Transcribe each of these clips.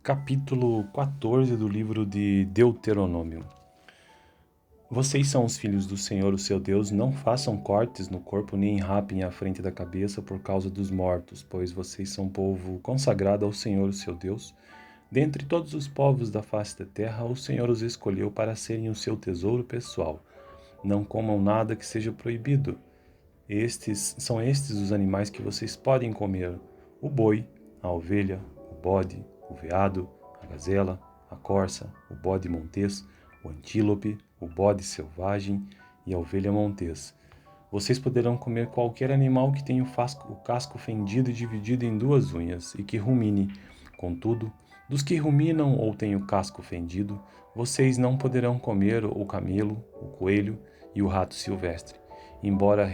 Capítulo 14 do livro de Deuteronômio. Vocês são os filhos do Senhor, o seu Deus, não façam cortes no corpo nem rapem a frente da cabeça por causa dos mortos, pois vocês são povo consagrado ao Senhor, o seu Deus. Dentre todos os povos da face da terra, o Senhor os escolheu para serem o seu tesouro pessoal. Não comam nada que seja proibido. Estes os animais que vocês podem comer: o boi, a ovelha, o bode, o veado, a gazela, a corça, o bode montês, o antílope, o bode selvagem e a ovelha montês. Vocês poderão comer qualquer animal que tenha o casco fendido e dividido em duas unhas e que rumine. Contudo, dos que ruminam ou têm o casco fendido, vocês não poderão comer o camelo, o coelho e o rato silvestre. Embora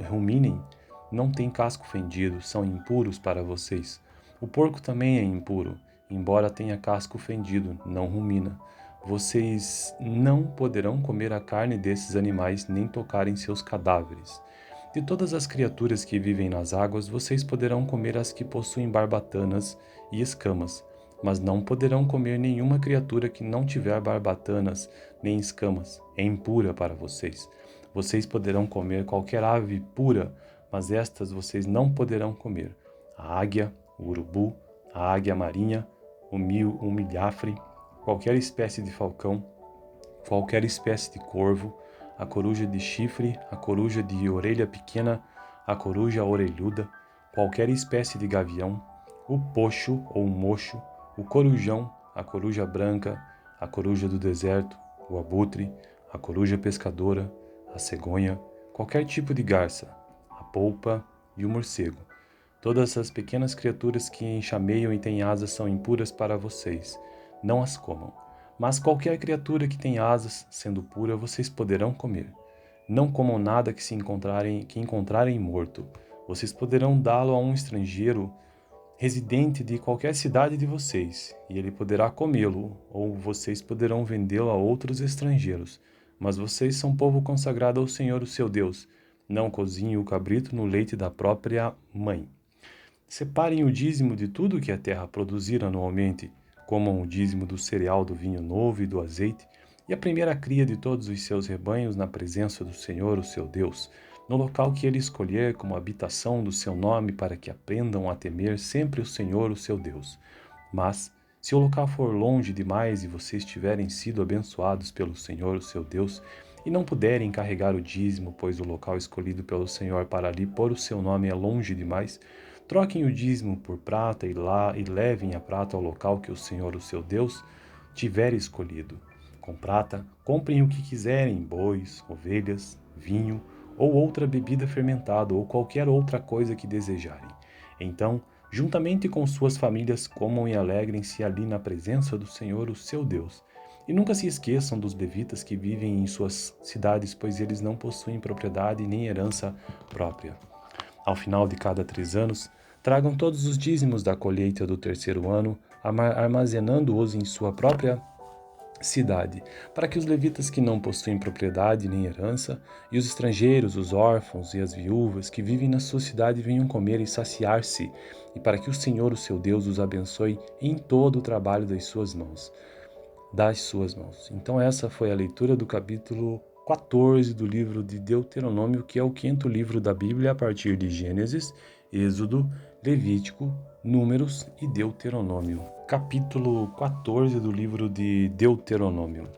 ruminem, não têm casco fendido, são impuros para vocês. O porco também é impuro, embora tenha casco fendido, não rumina. Vocês não poderão comer a carne desses animais nem tocar em seus cadáveres. De todas as criaturas que vivem nas águas, vocês poderão comer as que possuem barbatanas e escamas, mas não poderão comer nenhuma criatura que não tiver barbatanas nem escamas. É impura para vocês. Vocês poderão comer qualquer ave pura, mas estas vocês não poderão comer: a águia, o urubu, a águia marinha, o milhafre, qualquer espécie de falcão, qualquer espécie de corvo, a coruja de chifre, a coruja de orelha pequena, a coruja orelhuda, qualquer espécie de gavião, o poxo ou mocho, o corujão, a coruja branca, a coruja do deserto, o abutre, a coruja pescadora, a cegonha, qualquer tipo de garça, a polpa e o morcego. Todas essas pequenas criaturas que enxameiam e têm asas são impuras para vocês. Não as comam. Mas qualquer criatura que tem asas, sendo pura, vocês poderão comer. Não comam nada que encontrarem morto. Vocês poderão dá-lo a um estrangeiro residente de qualquer cidade de vocês, e ele poderá comê-lo, ou vocês poderão vendê-lo a outros estrangeiros. Mas vocês são povo consagrado ao Senhor, o seu Deus. Não cozinhem o cabrito no leite da própria mãe. Separem o dízimo de tudo que a terra produzir anualmente, comam o dízimo do cereal, do vinho novo e do azeite, e a primeira cria de todos os seus rebanhos na presença do Senhor, o seu Deus, no local que ele escolher como habitação do seu nome, para que aprendam a temer sempre o Senhor, o seu Deus. Mas, se o local for longe demais e vocês tiverem sido abençoados pelo Senhor, o seu Deus, e não puderem carregar o dízimo, pois o local escolhido pelo Senhor para ali pôr o seu nome é longe demais, troquem o dízimo por prata e levem a prata ao local que o Senhor, o seu Deus, tiver escolhido. Com prata, comprem o que quiserem: bois, ovelhas, vinho ou outra bebida fermentada ou qualquer outra coisa que desejarem. Então, juntamente com suas famílias, comam e alegrem-se ali na presença do Senhor, o seu Deus. E nunca se esqueçam dos levitas que vivem em suas cidades, pois eles não possuem propriedade nem herança própria. Ao final de cada 3 anos, tragam todos os dízimos da colheita do terceiro ano, armazenando-os em sua própria cidade, para que os levitas que não possuem propriedade nem herança, e os estrangeiros, os órfãos e as viúvas que vivem na sua cidade venham comer e saciar-se, e para que o Senhor, o seu Deus, os abençoe em todo o trabalho das suas mãos. Então essa foi a leitura do capítulo 14 do livro de Deuteronômio, que é o quinto livro da Bíblia a partir de Gênesis, Êxodo, Levítico, Números e Deuteronômio. Capítulo 14 do livro de Deuteronômio.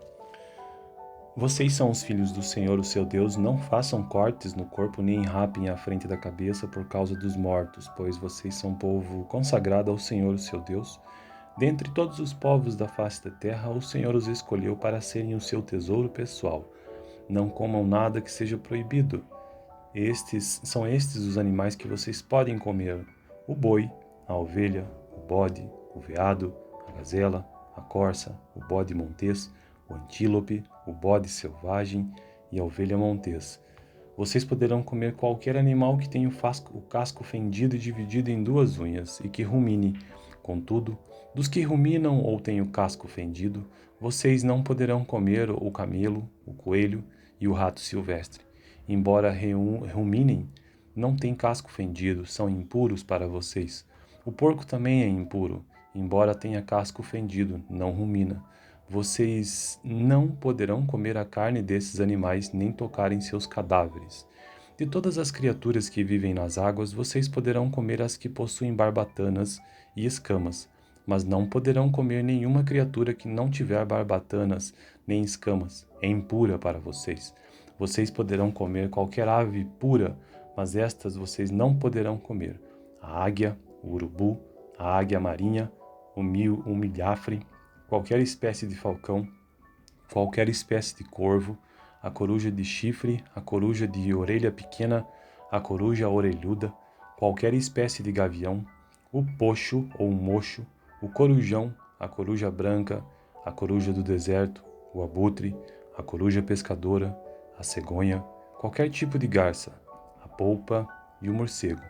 Vocês são os filhos do Senhor, o seu Deus, não façam cortes no corpo nem rapem a frente da cabeça por causa dos mortos, pois vocês são povo consagrado ao Senhor, o seu Deus. Dentre todos os povos da face da terra, o Senhor os escolheu para serem o seu tesouro pessoal. Não comam nada que seja proibido. Estes os animais que vocês podem comer: o boi, a ovelha, o bode, o veado, a gazela, a corça, o bode montês, o antílope, o bode selvagem e a ovelha montês. Vocês poderão comer qualquer animal que tenha o casco fendido e dividido em duas unhas e que rumine. Contudo, dos que ruminam ou têm o casco fendido, vocês não poderão comer o camelo, o coelho e o rato silvestre. Embora ruminem, não têm casco fendido, são impuros para vocês. O porco também é impuro, embora tenha casco fendido, não rumina. Vocês não poderão comer a carne desses animais nem tocar em seus cadáveres. De todas as criaturas que vivem nas águas, vocês poderão comer as que possuem barbatanas e escamas, mas não poderão comer nenhuma criatura que não tiver barbatanas nem escamas. É impura para vocês. Vocês poderão comer qualquer ave pura, mas estas vocês não poderão comer: a águia, o urubu, a águia marinha, o milhafre, qualquer espécie de falcão, qualquer espécie de corvo, a coruja de chifre, a coruja de orelha pequena, a coruja orelhuda, qualquer espécie de gavião, o poxo ou mocho, o corujão, a coruja branca, a coruja do deserto, o abutre, a coruja pescadora, a cegonha, qualquer tipo de garça, a polpa e o morcego.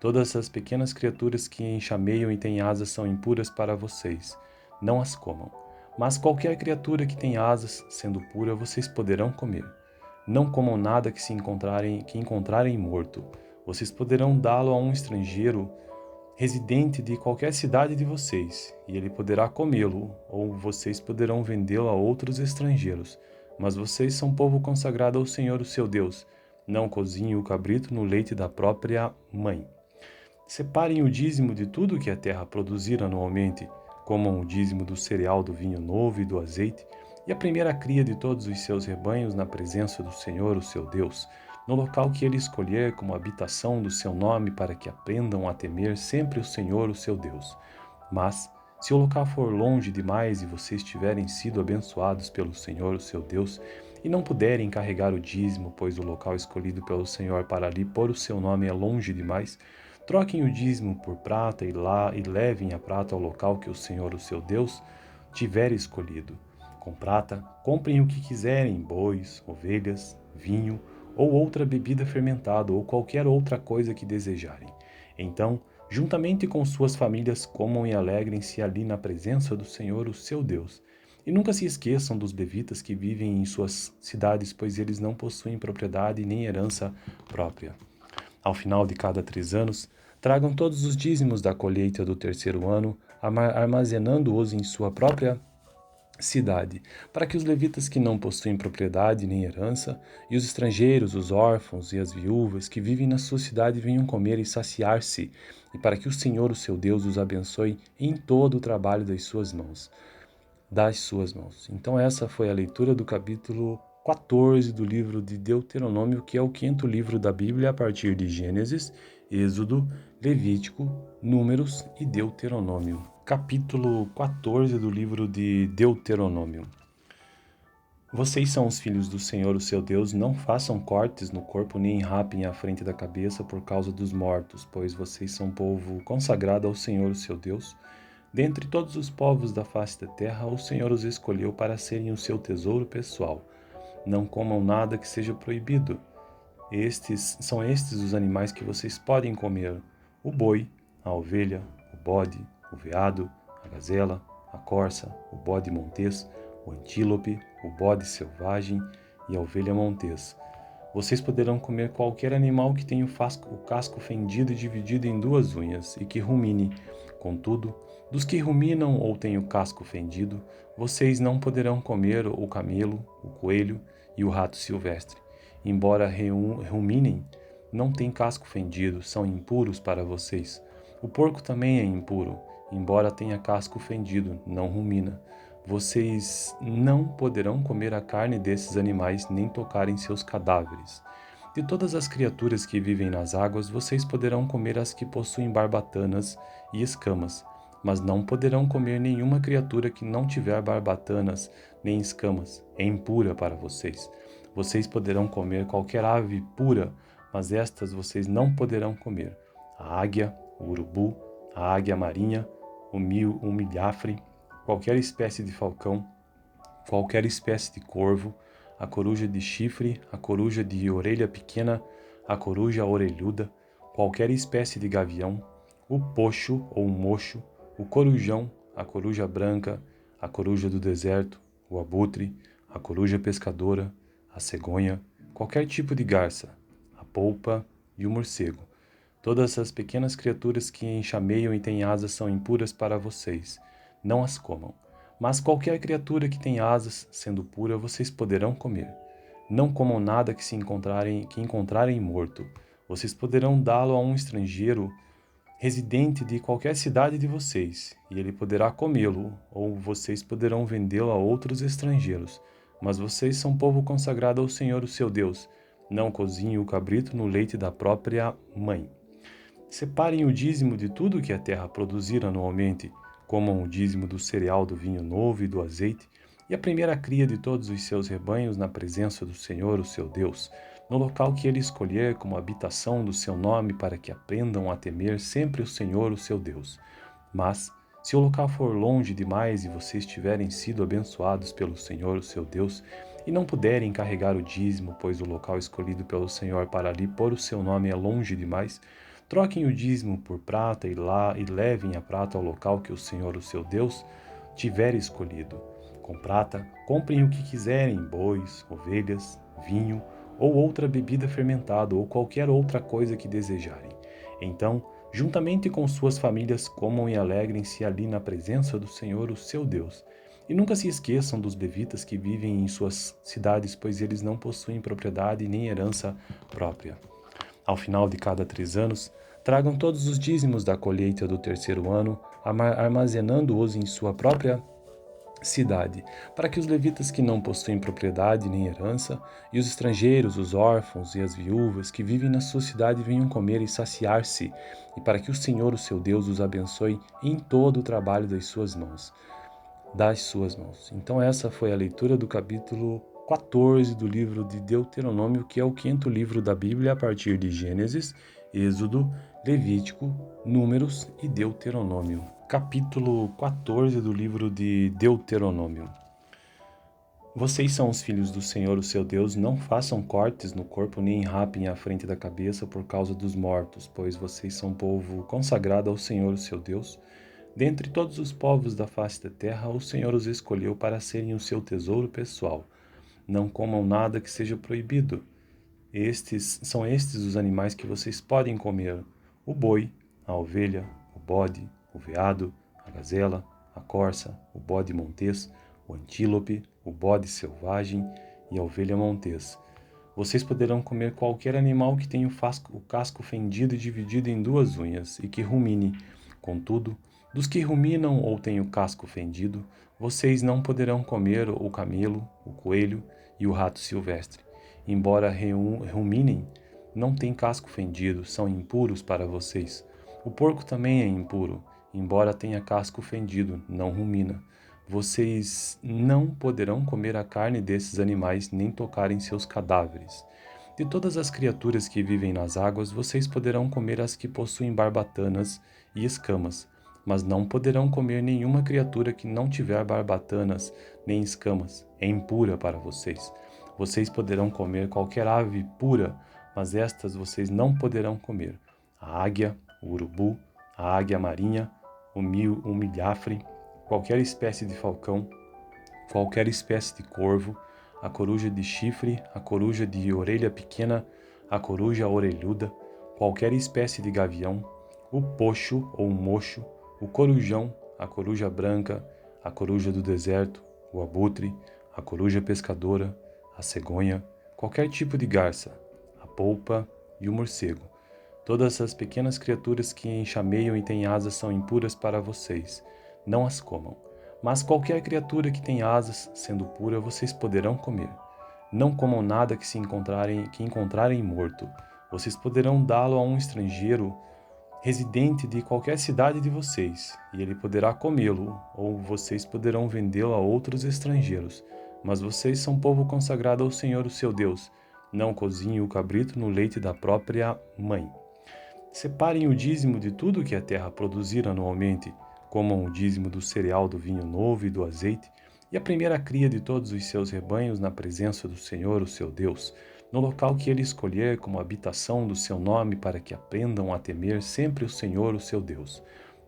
Todas essas pequenas criaturas que enxameiam e têm asas são impuras para vocês. Não as comam. Mas qualquer criatura que tem asas, sendo pura, vocês poderão comer. Não comam nada que encontrarem morto. Vocês poderão dá-lo a um estrangeiro residente de qualquer cidade de vocês, e ele poderá comê-lo, ou vocês poderão vendê-lo a outros estrangeiros. Mas vocês são povo consagrado ao Senhor, o seu Deus. Não cozinhem o cabrito no leite da própria mãe. Separem o dízimo de tudo que a terra produzir anualmente, comam o dízimo do cereal, do vinho novo e do azeite, e a primeira cria de todos os seus rebanhos na presença do Senhor, o seu Deus, no local que ele escolher como habitação do seu nome, para que aprendam a temer sempre o Senhor, o seu Deus. Mas, se o local for longe demais e vocês tiverem sido abençoados pelo Senhor, o seu Deus, e não puderem carregar o dízimo, pois o local escolhido pelo Senhor para ali pôr o seu nome é longe demais, troquem o dízimo por prata e levem a prata ao local que o Senhor, o seu Deus, tiver escolhido. Com prata, comprem o que quiserem: bois, ovelhas, vinho ou outra bebida fermentada ou qualquer outra coisa que desejarem. Então, juntamente com suas famílias, comam e alegrem-se ali na presença do Senhor, o seu Deus. E nunca se esqueçam dos levitas que vivem em suas cidades, pois eles não possuem propriedade nem herança própria. Ao final de cada 3 anos, tragam todos os dízimos da colheita do terceiro ano, armazenando-os em sua própria cidade, para que os levitas que não possuem propriedade nem herança, e os estrangeiros, os órfãos e as viúvas que vivem na sua cidade venham comer e saciar-se, e para que o Senhor, o seu Deus, os abençoe em todo o trabalho das suas mãos. Então essa foi a leitura do capítulo 14 do livro de Deuteronômio, que é o 5º livro da Bíblia, a partir de Gênesis, Êxodo, Levítico, Números e Deuteronômio. Capítulo 14 do livro de Deuteronômio. Vocês são os filhos do Senhor, o seu Deus. Não façam cortes no corpo nem rapem à frente da cabeça por causa dos mortos, pois vocês são povo consagrado ao Senhor, o seu Deus. Dentre todos os povos da face da terra, o Senhor os escolheu para serem o seu tesouro pessoal. Não comam nada que seja proibido. São estes os animais que vocês podem comer: o boi, a ovelha, o bode, o veado, a gazela, a corça, o bode montês, o antílope, o bode selvagem e a ovelha montês. Vocês poderão comer qualquer animal que tenha o casco fendido e dividido em 2 unhas e que rumine. Contudo, dos que ruminam ou têm o casco fendido, vocês não poderão comer o camelo, o coelho e o rato silvestre. Embora ruminem, não têm casco fendido, são impuros para vocês. O porco também é impuro, embora tenha casco fendido, não rumina. Vocês não poderão comer a carne desses animais nem tocar em seus cadáveres. De todas as criaturas que vivem nas águas, vocês poderão comer as que possuem barbatanas e escamas, mas não poderão comer nenhuma criatura que não tiver barbatanas nem escamas. É impura para vocês. Vocês poderão comer qualquer ave pura, mas estas vocês não poderão comer: a águia, o urubu, a águia marinha, o milhafre, qualquer espécie de falcão, qualquer espécie de corvo, a coruja de chifre, a coruja de orelha pequena, a coruja orelhuda, qualquer espécie de gavião, o poxo ou mocho, o corujão, a coruja branca, a coruja do deserto, o abutre, a coruja pescadora, a cegonha, qualquer tipo de garça, a polpa e o morcego. Todas as pequenas criaturas que enxameiam e têm asas são impuras para vocês. Não as comam. Mas qualquer criatura que tem asas, sendo pura, vocês poderão comer. Não comam nada que encontrarem morto. Vocês poderão dá-lo a um estrangeiro residente de qualquer cidade de vocês, e ele poderá comê-lo, ou vocês poderão vendê-lo a outros estrangeiros. Mas vocês são povo consagrado ao Senhor, o seu Deus. Não cozinhem o cabrito no leite da própria mãe. Separem o dízimo de tudo que a terra produzir anualmente, comam o dízimo do cereal, do vinho novo e do azeite, e a primeira cria de todos os seus rebanhos na presença do Senhor, o seu Deus, no local que ele escolher como habitação do seu nome, para que aprendam a temer sempre o Senhor, o seu Deus. Mas, se o local for longe demais e vocês tiverem sido abençoados pelo Senhor, o seu Deus, e não puderem carregar o dízimo, pois o local escolhido pelo Senhor para ali pôr o seu nome é longe demais, troquem o dízimo por prata e levem a prata ao local que o Senhor, o seu Deus, tiver escolhido. Com prata, comprem o que quiserem, bois, ovelhas, vinho ou outra bebida fermentada ou qualquer outra coisa que desejarem. Então, juntamente com suas famílias, comam e alegrem-se ali na presença do Senhor, o seu Deus. E nunca se esqueçam dos levitas que vivem em suas cidades, pois eles não possuem propriedade nem herança própria. Ao final de cada 3 anos, tragam todos os dízimos da colheita do terceiro ano, armazenando-os em sua própria cidade, para que os levitas que não possuem propriedade nem herança, e os estrangeiros, os órfãos e as viúvas que vivem na sua cidade venham comer e saciar-se, e para que o Senhor, o seu Deus, os abençoe em todo o trabalho das suas mãos. Então essa foi a leitura do capítulo 14 do livro de Deuteronômio, que é o 5º livro da Bíblia a partir de Gênesis, Êxodo, Levítico, Números e Deuteronômio. Capítulo 14 do livro de Deuteronômio. Vocês são os filhos do Senhor, o seu Deus, não façam cortes no corpo nem rapem à frente da cabeça por causa dos mortos, pois vocês são povo consagrado ao Senhor, o seu Deus. Dentre todos os povos da face da terra, o Senhor os escolheu para serem o seu tesouro pessoal. Não comam nada que seja proibido. São estes os animais que vocês podem comer: o boi, a ovelha, o bode, o veado, a gazela, a corça, o bode montês, o antílope, o bode selvagem e a ovelha montês. Vocês poderão comer qualquer animal que tenha o casco fendido e dividido em 2 unhas e que rumine. Contudo, dos que ruminam ou têm o casco fendido, vocês não poderão comer o camelo, o coelho e o rato silvestre. Embora ruminem, não têm casco fendido, são impuros para vocês. O porco também é impuro, embora tenha casco fendido, não rumina. Vocês não poderão comer a carne desses animais, nem tocar em seus cadáveres. De todas as criaturas que vivem nas águas, vocês poderão comer as que possuem barbatanas e escamas, mas não poderão comer nenhuma criatura que não tiver barbatanas nem escamas. É impura para vocês. Vocês poderão comer qualquer ave pura, mas estas vocês não poderão comer: a águia, o urubu, a águia marinha, o milhafre, qualquer espécie de falcão, qualquer espécie de corvo, a coruja de chifre, a coruja de orelha pequena, a coruja orelhuda, qualquer espécie de gavião, o pocho ou mocho, o corujão, a coruja branca, a coruja do deserto, o abutre, a coruja pescadora, a cegonha, qualquer tipo de garça, a polpa e o morcego. Todas as pequenas criaturas que enxameiam e têm asas são impuras para vocês. Não as comam. Mas qualquer criatura que tem asas, sendo pura, vocês poderão comer. Não comam nada que encontrarem morto. Vocês poderão dá-lo a um estrangeiro residente de qualquer cidade de vocês, e ele poderá comê-lo, ou vocês poderão vendê-lo a outros estrangeiros. Mas vocês são povo consagrado ao Senhor, o seu Deus. Não cozinhem o cabrito no leite da própria mãe. Separem o dízimo de tudo que a terra produzir anualmente, comam o dízimo do cereal, do vinho novo e do azeite, e a primeira cria de todos os seus rebanhos na presença do Senhor, o seu Deus, no local que ele escolher como habitação do seu nome, para que aprendam a temer sempre o Senhor, o seu Deus.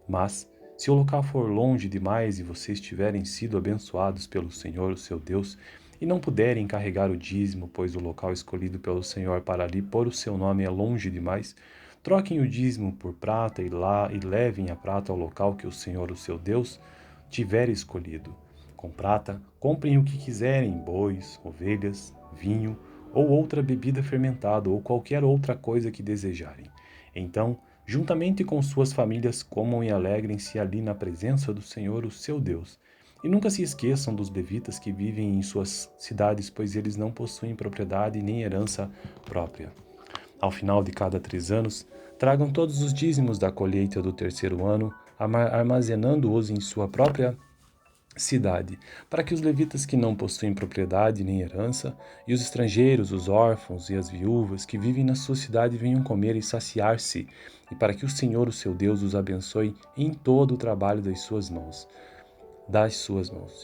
Mas, se o local for longe demais e vocês tiverem sido abençoados pelo Senhor, o seu Deus, e não puderem carregar o dízimo, pois o local escolhido pelo Senhor para ali pôr o seu nome é longe demais, Troquem o dízimo por prata e levem a prata ao local que o Senhor, o seu Deus, tiver escolhido. Com prata, comprem o que quiserem, bois, ovelhas, vinho ou outra bebida fermentada ou qualquer outra coisa que desejarem. Então, juntamente com suas famílias, comam e alegrem-se ali na presença do Senhor, o seu Deus. E nunca se esqueçam dos levitas que vivem em suas cidades, pois eles não possuem propriedade nem herança própria. Ao final de cada 3 anos, tragam todos os dízimos da colheita do terceiro ano, armazenando-os em sua própria cidade, para que os levitas que não possuem propriedade nem herança, e os estrangeiros, os órfãos e as viúvas que vivem na sua cidade venham comer e saciar-se, e para que o Senhor, o seu Deus, os abençoe em todo o trabalho das suas mãos.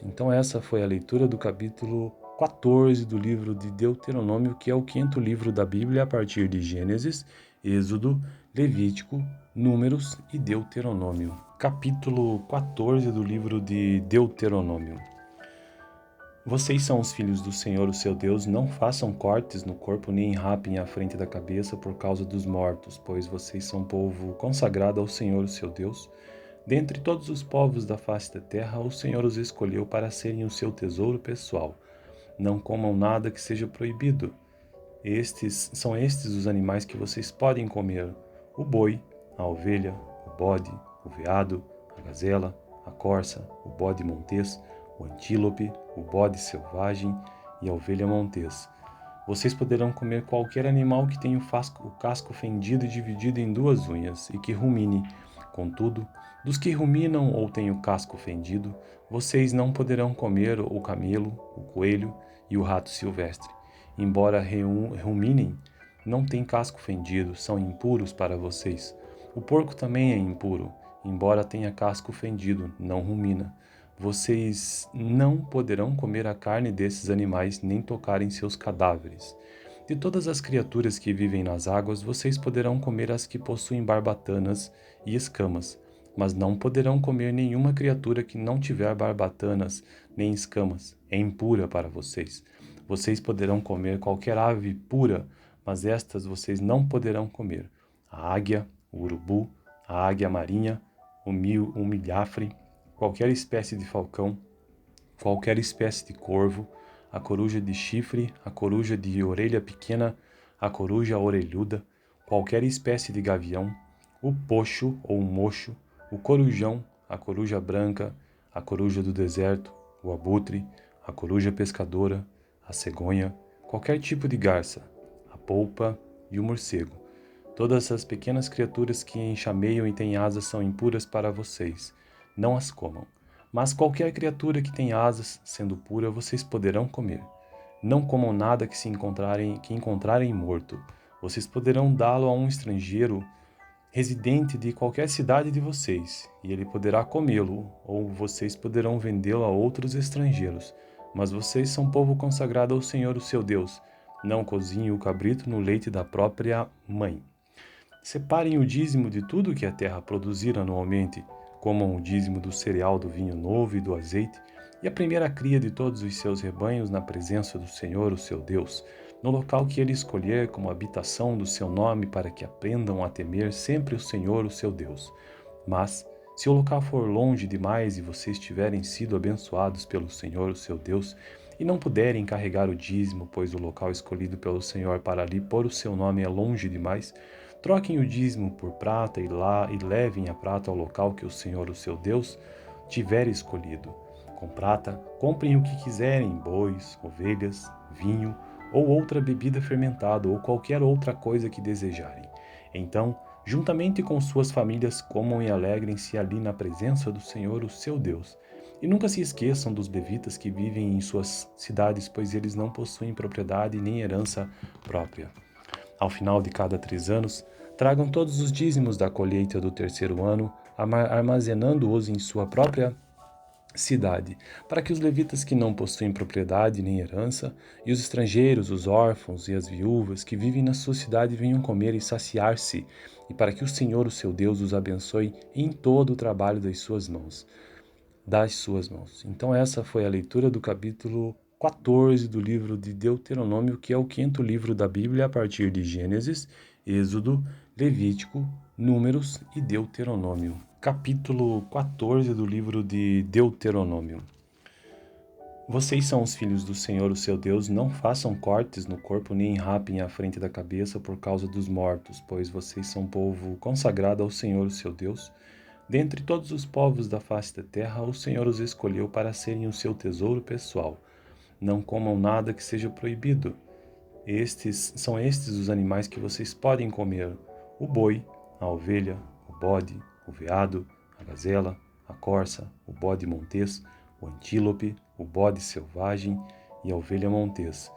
Então essa foi a leitura do capítulo 14 do livro de Deuteronômio, que é o quinto livro da Bíblia a partir de Gênesis, Êxodo, Levítico, Números e Deuteronômio. Capítulo 14 do livro de Deuteronômio. Vocês são os filhos do Senhor, o seu Deus, não façam cortes no corpo nem rapem à frente da cabeça por causa dos mortos, pois vocês são povo consagrado ao Senhor, o seu Deus. Dentre todos os povos da face da terra, o Senhor os escolheu para serem o seu tesouro pessoal. Não comam nada que seja proibido. São estes os animais que vocês podem comer: o boi, a ovelha, o bode, o veado, a gazela, a corça, o bode montês, o antílope, o bode selvagem e a ovelha montês. Vocês poderão comer qualquer animal que tenha o casco fendido e dividido em 2 unhas e que rumine. Contudo, dos que ruminam ou têm o casco fendido, vocês não poderão comer o camelo, o coelho e o rato silvestre. Embora ruminem, não têm casco fendido, são impuros para vocês. O porco também é impuro, embora tenha casco fendido, não rumina. Vocês não poderão comer a carne desses animais nem tocar em seus cadáveres. De todas as criaturas que vivem nas águas, vocês poderão comer as que possuem barbatanas e escamas, mas não poderão comer nenhuma criatura que não tiver barbatanas nem escamas. É impura para vocês. Vocês poderão comer qualquer ave pura, mas estas vocês não poderão comer: a águia, o urubu, a águia marinha, o milhafre, qualquer espécie de falcão, qualquer espécie de corvo, a coruja de chifre, a coruja de orelha pequena, a coruja orelhuda, qualquer espécie de gavião, o poxo ou mocho, o corujão, a coruja branca, a coruja do deserto, o abutre, a coruja pescadora, a cegonha, qualquer tipo de garça, a polpa e o morcego. Todas essas pequenas criaturas que enxameiam e têm asas são impuras para vocês. Não as comam. Mas qualquer criatura que tem asas, sendo pura, vocês poderão comer. Não comam nada que encontrarem morto. Vocês poderão dá-lo a um estrangeiro residente de qualquer cidade de vocês, e ele poderá comê-lo, ou vocês poderão vendê-lo a outros estrangeiros. Mas vocês são povo consagrado ao Senhor, o seu Deus. Não cozinhem o cabrito no leite da própria mãe. Separem o dízimo de tudo que a terra produzir anualmente. Comam o dízimo do cereal, do vinho novo e do azeite, e a primeira cria de todos os seus rebanhos na presença do Senhor, o seu Deus, no local que ele escolher como habitação do seu nome, para que aprendam a temer sempre o Senhor, o seu Deus. Mas, se o local for longe demais e vocês tiverem sido abençoados pelo Senhor, o seu Deus, e não puderem carregar o dízimo, pois o local escolhido pelo Senhor para ali pôr o seu nome é longe demais, troquem o dízimo por prata e levem a prata ao local que o Senhor, o seu Deus, tiver escolhido. Com prata, comprem o que quiserem, bois, ovelhas, vinho ou outra bebida fermentada ou qualquer outra coisa que desejarem. Então, juntamente com suas famílias, comam e alegrem-se ali na presença do Senhor, o seu Deus. E nunca se esqueçam dos levitas que vivem em suas cidades, pois eles não possuem propriedade nem herança própria. Ao final de cada 3 anos, tragam todos os dízimos da colheita do terceiro ano, armazenando-os em sua própria cidade, para que os levitas que não possuem propriedade nem herança, e os estrangeiros, os órfãos e as viúvas que vivem na sua cidade venham comer e saciar-se, e para que o Senhor, o seu Deus, os abençoe em todo o trabalho das suas mãos. Então essa foi a leitura do capítulo 14 do livro de Deuteronômio, que é o quinto livro da Bíblia a partir de Gênesis, Êxodo, Levítico, Números e Deuteronômio. Capítulo 14 do livro de Deuteronômio. Vocês são os filhos do Senhor, o seu Deus, não façam cortes no corpo nem rapem à frente da cabeça por causa dos mortos, pois vocês são povo consagrado ao Senhor, o seu Deus. Dentre todos os povos da face da terra, o Senhor os escolheu para serem o seu tesouro pessoal. Não comam nada que seja proibido. São estes os animais que vocês podem comer: o boi, a ovelha, o bode, o veado, a gazela, a corça, o bode montês, o antílope, o bode selvagem e a ovelha montês.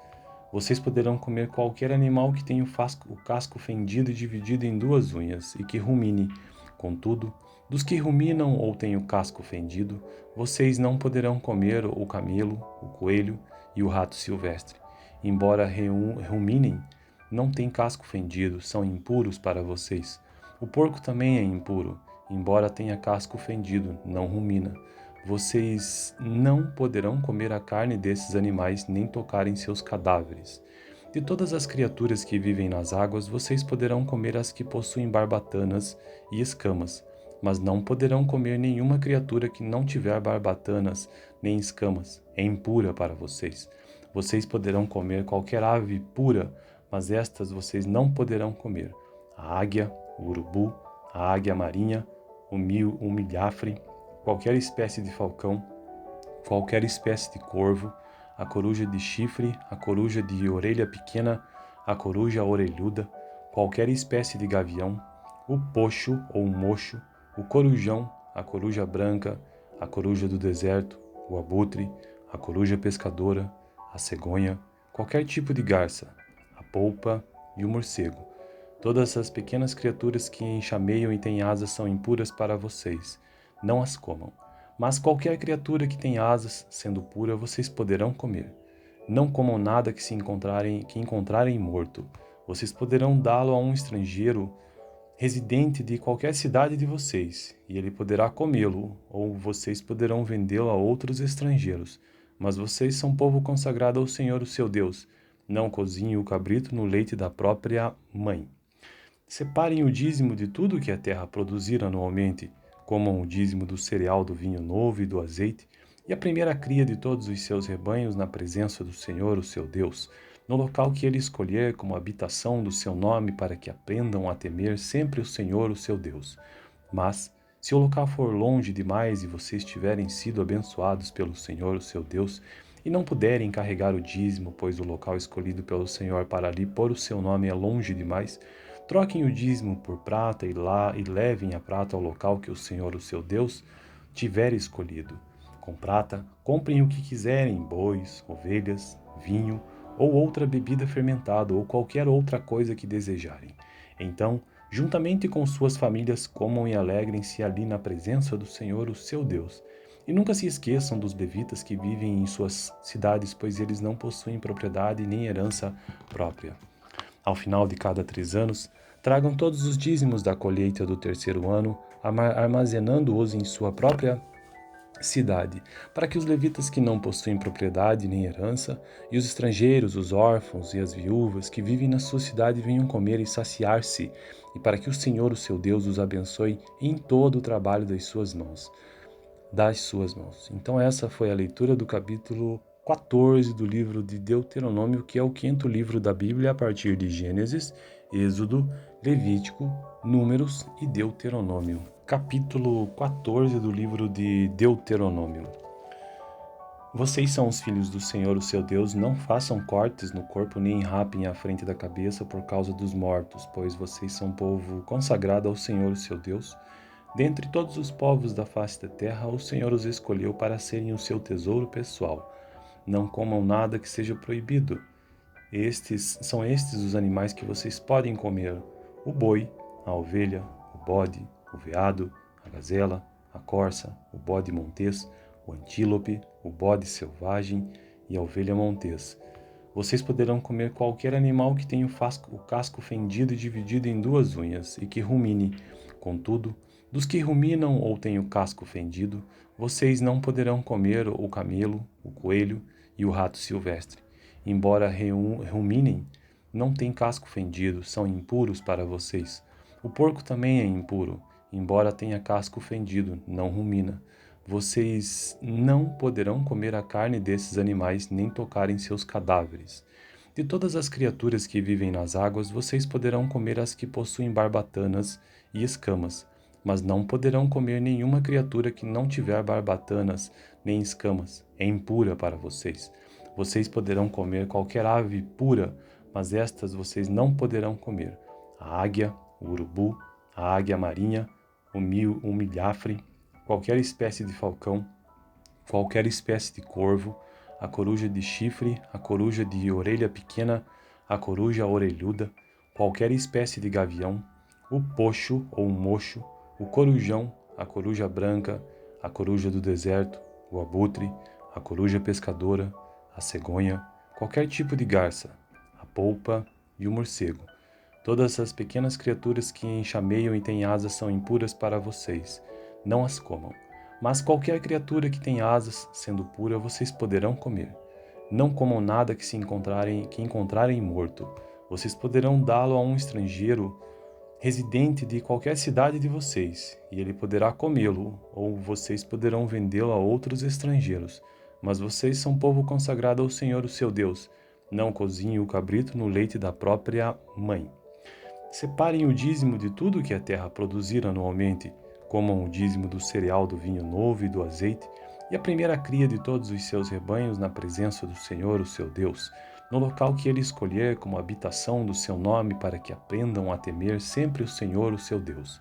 Vocês poderão comer qualquer animal que tenha o casco fendido e dividido em duas unhas e que rumine. Contudo, dos que ruminam ou têm o casco fendido, vocês não poderão comer o camelo, o coelho e o rato silvestre. Embora ruminem, não têm casco fendido, são impuros para vocês. O porco também é impuro, embora tenha casco fendido, não rumina. Vocês não poderão comer a carne desses animais nem tocar em seus cadáveres. De todas as criaturas que vivem nas águas, vocês poderão comer as que possuem barbatanas e escamas, mas não poderão comer nenhuma criatura que não tiver barbatanas nem escamas. É impura para vocês. Vocês poderão comer qualquer ave pura, mas estas vocês não poderão comer: a águia, o urubu, a águia marinha, o milhafre, qualquer espécie de falcão, qualquer espécie de corvo, a coruja de chifre, a coruja de orelha pequena, a coruja orelhuda, qualquer espécie de gavião, o pocho ou mocho, o corujão, a coruja branca, a coruja do deserto, o abutre, a coruja pescadora, a cegonha, qualquer tipo de garça, a polpa e o morcego. Todas as pequenas criaturas que enxameiam e têm asas são impuras para vocês. Não as comam. Mas qualquer criatura que tem asas, sendo pura, vocês poderão comer. Não comam nada que encontrarem morto. Vocês poderão dá-lo a um estrangeiro residente de qualquer cidade de vocês, e ele poderá comê-lo, ou vocês poderão vendê-lo a outros estrangeiros. Mas vocês são povo consagrado ao Senhor, o seu Deus. Não cozinhem o cabrito no leite da própria mãe. Separem o dízimo de tudo que a terra produzir anualmente. Comam o dízimo do cereal, do vinho novo e do azeite, e a primeira cria de todos os seus rebanhos na presença do Senhor, o seu Deus, no local que ele escolher como habitação do seu nome, para que aprendam a temer sempre o Senhor, o seu Deus. Mas, se o local for longe demais e vocês tiverem sido abençoados pelo Senhor, o seu Deus, e não puderem carregar o dízimo, pois o local escolhido pelo Senhor para ali pôr o seu nome é longe demais, troquem o dízimo por prata e levem a prata ao local que o Senhor, o seu Deus, tiver escolhido. Com prata, comprem o que quiserem: bois, ovelhas, vinho ou outra bebida fermentada ou qualquer outra coisa que desejarem. Então, juntamente com suas famílias, comam e alegrem-se ali na presença do Senhor, o seu Deus. E nunca se esqueçam dos levitas que vivem em suas cidades, pois eles não possuem propriedade nem herança própria. Ao final de cada 3 anos, tragam todos os dízimos da colheita do terceiro ano, armazenando-os em sua própria cidade, para que os levitas que não possuem propriedade nem herança, e os estrangeiros, os órfãos e as viúvas que vivem na sua cidade venham comer e saciar-se, e para que o Senhor, o seu Deus, os abençoe em todo o trabalho das suas mãos. Então essa foi a leitura do capítulo 14 do livro de Deuteronômio, que é o 5º livro da Bíblia, a partir de Gênesis, Êxodo, Levítico, Números e Deuteronômio. Capítulo 14 do livro de Deuteronômio. Vocês são os filhos do Senhor, o seu Deus, não façam cortes no corpo nem rapem à frente da cabeça por causa dos mortos, pois vocês são povo consagrado ao Senhor, o seu Deus. Dentre todos os povos da face da terra, o Senhor os escolheu para serem o seu tesouro pessoal. Não comam nada que seja proibido. São estes os animais que vocês podem comer: o boi, a ovelha, o bode, o veado, a gazela, a corça, o bode montês, o antílope, o bode selvagem e a ovelha montês. Vocês poderão comer qualquer animal que tenha o casco fendido e dividido em duas unhas e que rumine. Contudo, dos que ruminam ou têm o casco fendido, vocês não poderão comer o camelo, o coelho e o rato silvestre. Embora ruminem, não têm casco fendido, são impuros para vocês. O porco também é impuro, embora tenha casco fendido, não rumina. Vocês não poderão comer a carne desses animais nem tocar em seus cadáveres. De todas as criaturas que vivem nas águas, vocês poderão comer as que possuem barbatanas e escamas, mas não poderão comer nenhuma criatura que não tiver barbatanas nem escamas. É impura para vocês. Vocês poderão comer qualquer ave pura, mas estas vocês não poderão comer: a águia, o urubu, a águia marinha, o milhafre, qualquer espécie de falcão, qualquer espécie de corvo, a coruja de chifre, a coruja de orelha pequena, a coruja orelhuda, qualquer espécie de gavião, o poxo ou mocho, o corujão, a coruja branca, a coruja do deserto, o abutre, a coruja pescadora, a cegonha, qualquer tipo de garça, a polpa e o morcego. Todas as pequenas criaturas que enxameiam e têm asas são impuras para vocês. Não as comam. Mas qualquer criatura que tem asas, sendo pura, vocês poderão comer. Não comam nada que encontrarem morto. Vocês poderão dá-lo a um estrangeiro residente de qualquer cidade de vocês, e ele poderá comê-lo, ou vocês poderão vendê-lo a outros estrangeiros. Mas vocês são povo consagrado ao Senhor, o seu Deus. Não cozinhem o cabrito no leite da própria mãe. Separem o dízimo de tudo que a terra produzir anualmente, comam o dízimo do cereal, do vinho novo e do azeite, e a primeira cria de todos os seus rebanhos na presença do Senhor, o seu Deus, no local que ele escolher como habitação do seu nome, para que aprendam a temer sempre o Senhor, o seu Deus.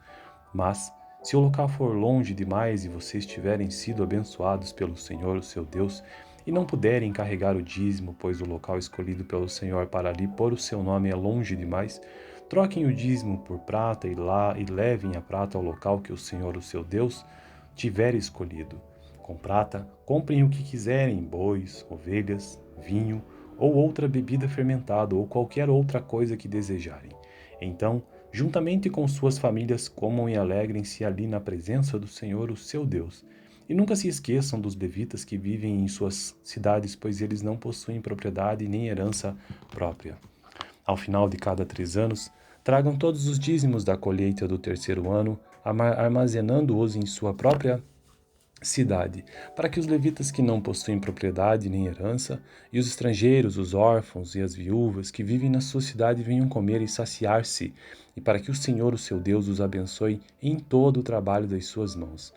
Mas, se o local for longe demais e vocês tiverem sido abençoados pelo Senhor, o seu Deus, e não puderem carregar o dízimo, pois o local escolhido pelo Senhor para ali pôr o seu nome é longe demais, troquem o dízimo por prata e levem a prata ao local que o Senhor, o seu Deus, tiver escolhido. Com prata, comprem o que quiserem: bois, ovelhas, vinho ou outra bebida fermentada ou qualquer outra coisa que desejarem. Então, juntamente com suas famílias, comam e alegrem-se ali na presença do Senhor, o seu Deus. E nunca se esqueçam dos levitas que vivem em suas cidades, pois eles não possuem propriedade nem herança própria. Ao final de cada 3 anos, tragam todos os dízimos da colheita do terceiro ano, armazenando-os em sua própria cidade, para que os levitas que não possuem propriedade nem herança, e os estrangeiros, os órfãos e as viúvas que vivem na sua cidade venham comer e saciar-se, e para que o Senhor, o seu Deus, os abençoe em todo o trabalho das suas mãos.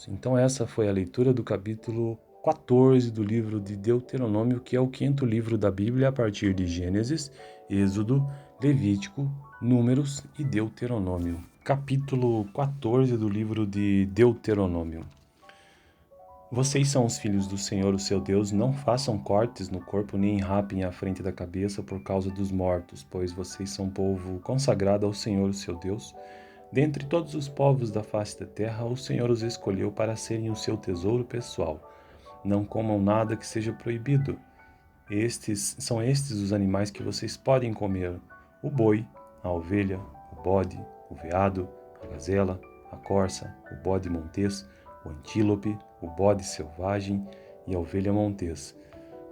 Então essa foi a leitura do capítulo 14 do livro de Deuteronômio, que é o quinto livro da Bíblia a partir de Gênesis, Êxodo, Levítico, Números e Deuteronômio. Capítulo 14 do livro de Deuteronômio. Vocês são os filhos do Senhor, o seu Deus. Não façam cortes no corpo nem rapem à frente da cabeça por causa dos mortos, pois vocês são povo consagrado ao Senhor, o seu Deus. Dentre todos os povos da face da terra, o Senhor os escolheu para serem o seu tesouro pessoal. Não comam nada que seja proibido. São estes os animais que vocês podem comer: o boi, a ovelha, o bode, o veado, a gazela, a corça, o bode montês, o antílope, o bode selvagem e a ovelha montês.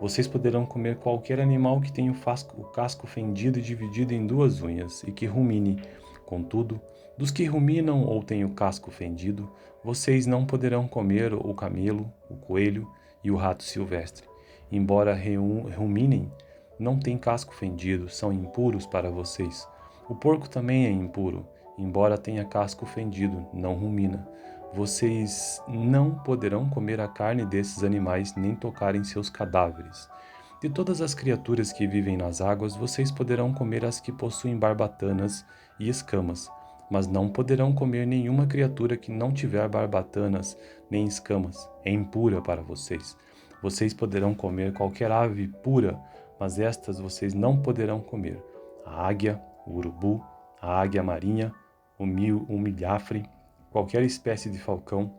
Vocês poderão comer qualquer animal que tenha o casco fendido e dividido em 2 unhas e que rumine. Contudo, dos que ruminam ou têm o casco fendido, vocês não poderão comer o camelo, o coelho e o rato silvestre. Embora ruminem, não têm casco fendido, são impuros para vocês. O porco também é impuro, embora tenha casco fendido, não rumina. Vocês não poderão comer a carne desses animais nem tocar em seus cadáveres. De todas as criaturas que vivem nas águas, vocês poderão comer as que possuem barbatanas e escamas, mas não poderão comer nenhuma criatura que não tiver barbatanas nem escamas. É impura para vocês. Vocês poderão comer qualquer ave pura, mas estas vocês não poderão comer: a águia, o urubu, a águia marinha, o milhafre, qualquer espécie de falcão,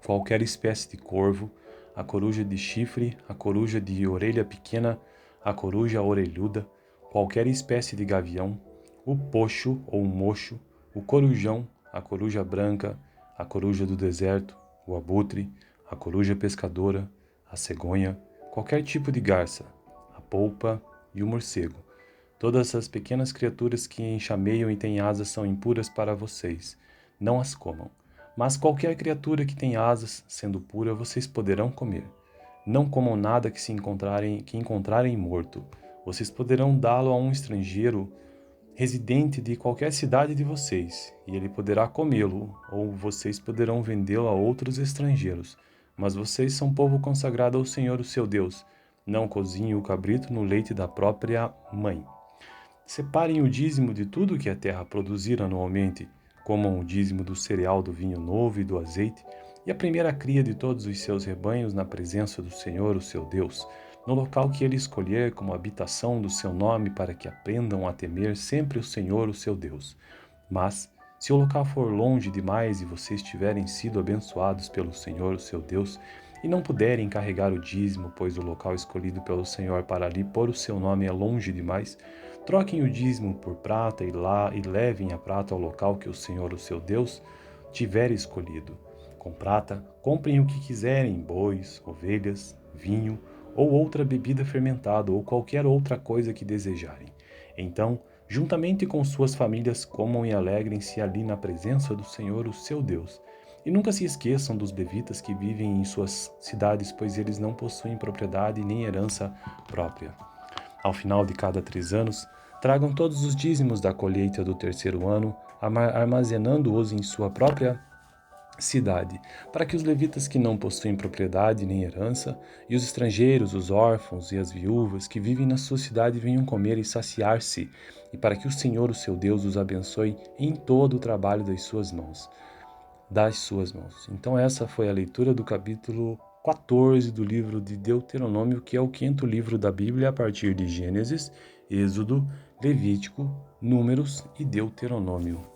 qualquer espécie de corvo, a coruja de chifre, a coruja de orelha pequena, a coruja orelhuda, qualquer espécie de gavião, o poxo ou mocho, o corujão, a coruja branca, a coruja do deserto, o abutre, a coruja pescadora, a cegonha, qualquer tipo de garça, a polpa e o morcego. Todas as pequenas criaturas que enxameiam e têm asas são impuras para vocês. Não as comam. Mas qualquer criatura que tem asas, sendo pura, vocês poderão comer. Não comam nada que encontrarem morto. Vocês poderão dá-lo a um estrangeiro residente de qualquer cidade de vocês, e ele poderá comê-lo, ou vocês poderão vendê-lo a outros estrangeiros. Mas vocês são povo consagrado ao Senhor, o seu Deus. Não cozinhem o cabrito no leite da própria mãe. Separem o dízimo de tudo que a terra produzir anualmente. Comam o dízimo do cereal, do vinho novo e do azeite, e a primeira cria de todos os seus rebanhos na presença do Senhor, o seu Deus, no local que ele escolher como habitação do seu nome, para que aprendam a temer sempre o Senhor, o seu Deus. Mas, se o local for longe demais e vocês tiverem sido abençoados pelo Senhor, o seu Deus, e não puderem carregar o dízimo, pois o local escolhido pelo Senhor para ali pôr o seu nome é longe demais, troquem o dízimo por prata e levem a prata ao local que o Senhor, o seu Deus, tiver escolhido. Com prata, comprem o que quiserem, bois, ovelhas, vinho, ou outra bebida fermentada, ou qualquer outra coisa que desejarem. Então, juntamente com suas famílias, comam e alegrem-se ali na presença do Senhor, o seu Deus. E nunca se esqueçam dos levitas que vivem em suas cidades, pois eles não possuem propriedade nem herança própria. Ao final de cada 3 anos, tragam todos os dízimos da colheita do 3º ano, armazenando-os em sua própria cidade, para que os levitas que não possuem propriedade nem herança, e os estrangeiros, os órfãos e as viúvas que vivem na sua cidade venham comer e saciar-se, e para que o Senhor, o seu Deus, os abençoe em todo o trabalho das suas mãos. Então essa foi a leitura do capítulo 14 do livro de Deuteronômio, que é o 5º livro da Bíblia a partir de Gênesis, Êxodo, Levítico, Números e Deuteronômio.